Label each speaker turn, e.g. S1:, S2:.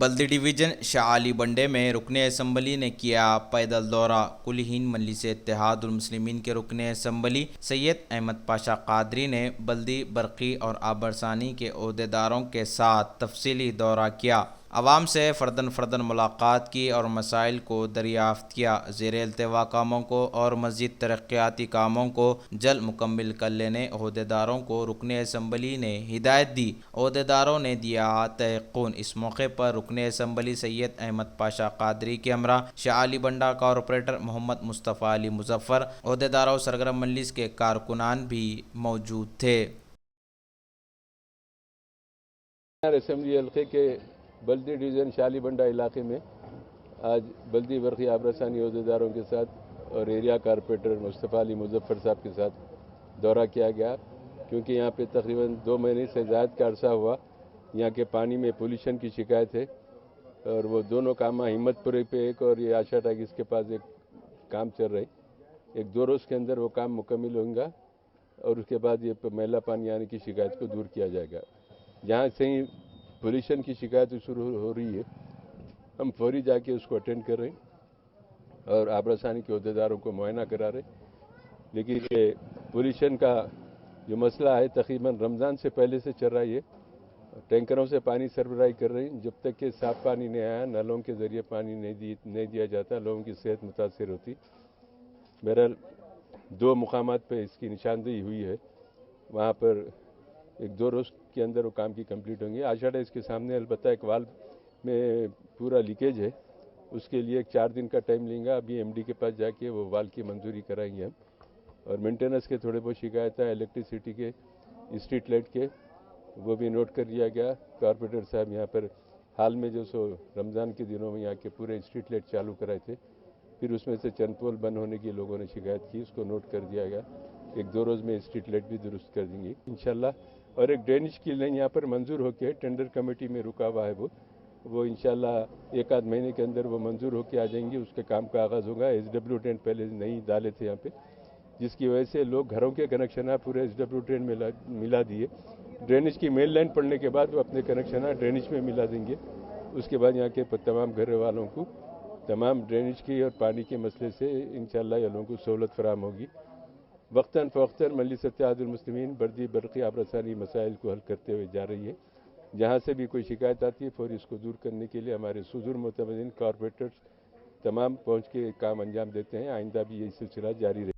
S1: بلدی division Shah Ali بنڈے میں رکن assembly نے کیا پیدل دورہ۔ کل ہند مجلس اتحاد المسلمین کے رکن اسمبلی سید احمد پاشا قادری نے بلدی برقی اور آب رسانی کے عہدیداروں کے ساتھ تفصیلی دورہ کیا، عوام سے فرداً ملاقات کی اور مسائل کو دریافت کیا۔ زیر التواء کاموں کو اور مزید ترقیاتی کاموں کو جلد مکمل کر لینے عہدیداروں کو رکن اسمبلی نے ہدایت دی۔ عہدیداروں نے دیا تیقن۔ اس موقع پر رکن اسمبلی سید احمد پاشا قادری کے ہمراہ شاہ علی بنڈا کارپوریٹر محمد مصطفیٰ علی مظفر، عہدیدار و سرگرم مجلس کے کارکنان بھی موجود تھے۔
S2: اسمبلی حلقے کے بلدی ڈویژن شاہ علی بنڈا علاقے میں آج بلدی برقی آب رسانی عہدیداروں کے ساتھ اور ایریا کارپوریٹر مصطفیٰ علی مظفر صاحب کے ساتھ دورہ کیا گیا، کیونکہ یہاں پہ تقریباً 2 مہینے سے زائد کا عرصہ ہوا یہاں کے پانی میں پولیوشن کی شکایت ہے، اور وہ دونوں کام ہمت پوری پہ ایک اور یہ آشا ٹاکیز کے پاس ایک کام چل رہا ہے، 1-2 روز کے اندر وہ کام مکمل ہوگا اور اس کے بعد یہ میلا پانی آنے کی شکایت کو دور کیا جائے گا۔ جہاں سے ہی پولیوشن کی شکایت شروع ہو رہی ہے، ہم فوری جا کے اس کو اٹینڈ کر رہے ہیں اور آب رسانی کے عہدیداروں کو معائنہ کرا رہے ہیں۔ لیکن یہ پولیوشن کا جو مسئلہ ہے تقریباً رمضان سے پہلے سے چل رہا ہے، ٹینکروں سے پانی سربراہی کر رہے ہیں، جب تک کہ صاف پانی نہیں آیا نلوں کے ذریعے پانی نہیں دیا جاتا، لوگوں کی صحت متاثر ہوتی۔ بہرحال 2 مقامات پہ اس کی نشاندہی ہوئی ہے، وہاں پر 1-2 روز کے اندر وہ کام کی کمپلیٹ ہوں گے۔ آشاڑا اس کے سامنے البتہ ایک والو میں پورا لیکیج ہے، اس کے لیے 4 دن کا ٹائم لیں گا۔ ابھی ایم ڈی کے پاس جا کے وہ والو کی منظوری کرائیں گے ہم، اور مینٹیننس کے تھوڑے بہت شکایت ہے الیکٹریسٹی کے، اسٹریٹ لائٹ کے، وہ بھی نوٹ کر لیا گیا۔ کارپوریٹر صاحب یہاں پر حال میں جو سو رمضان کے دنوں میں یہاں کے پورے اسٹریٹ لائٹ چالو کرائے تھے، پھر اس میں سے چند پول بند ہونے کی لوگوں نے شکایت کی، اس کو نوٹ کر دیا گیا۔ 1-2 روز میں اسٹریٹ لائٹ بھی درست کر دیں گے انشاءاللہ۔ اور ایک ڈرینیج کی لائن یہاں پر منظور ہو کے ٹینڈر کمیٹی میں رکا ہوا ہے، وہ انشاءاللہ 1-آدھ مہینے کے اندر وہ منظور ہو کے آ جائیں گی، اس کے کام کا آغاز ہوگا۔ ایس ڈبلیو ٹرین پہلے نہیں ڈالے تھے یہاں پہ، جس کی وجہ سے لوگ گھروں کے کنیکشن پورے ایس ڈبلیو ٹرین میں ملا دیے۔ ڈرینیج کی مین لائن پڑنے کے بعد وہ اپنے کنیکشن ڈرینیج میں ملا دیں گے، اس کے بعد یہاں کے تمام گھر والوں کو تمام ڈرینیج کی اور پانی کے مسئلے سے انشاءاللہ یہ لوگوں کو سہولت فراہم ہوگی۔ وقتاً فوقتاً مجلس اتحاد المسلمین بلدی برقی آب رسانی مسائل کو حل کرتے ہوئے جا رہی ہے۔ جہاں سے بھی کوئی شکایت آتی ہے فوری اس کو دور کرنے کے لیے ہمارے صدور معتمدین کارپوریٹرز تمام پہنچ کے کام انجام دیتے ہیں۔ آئندہ بھی یہ سلسلہ جاری رہے گا۔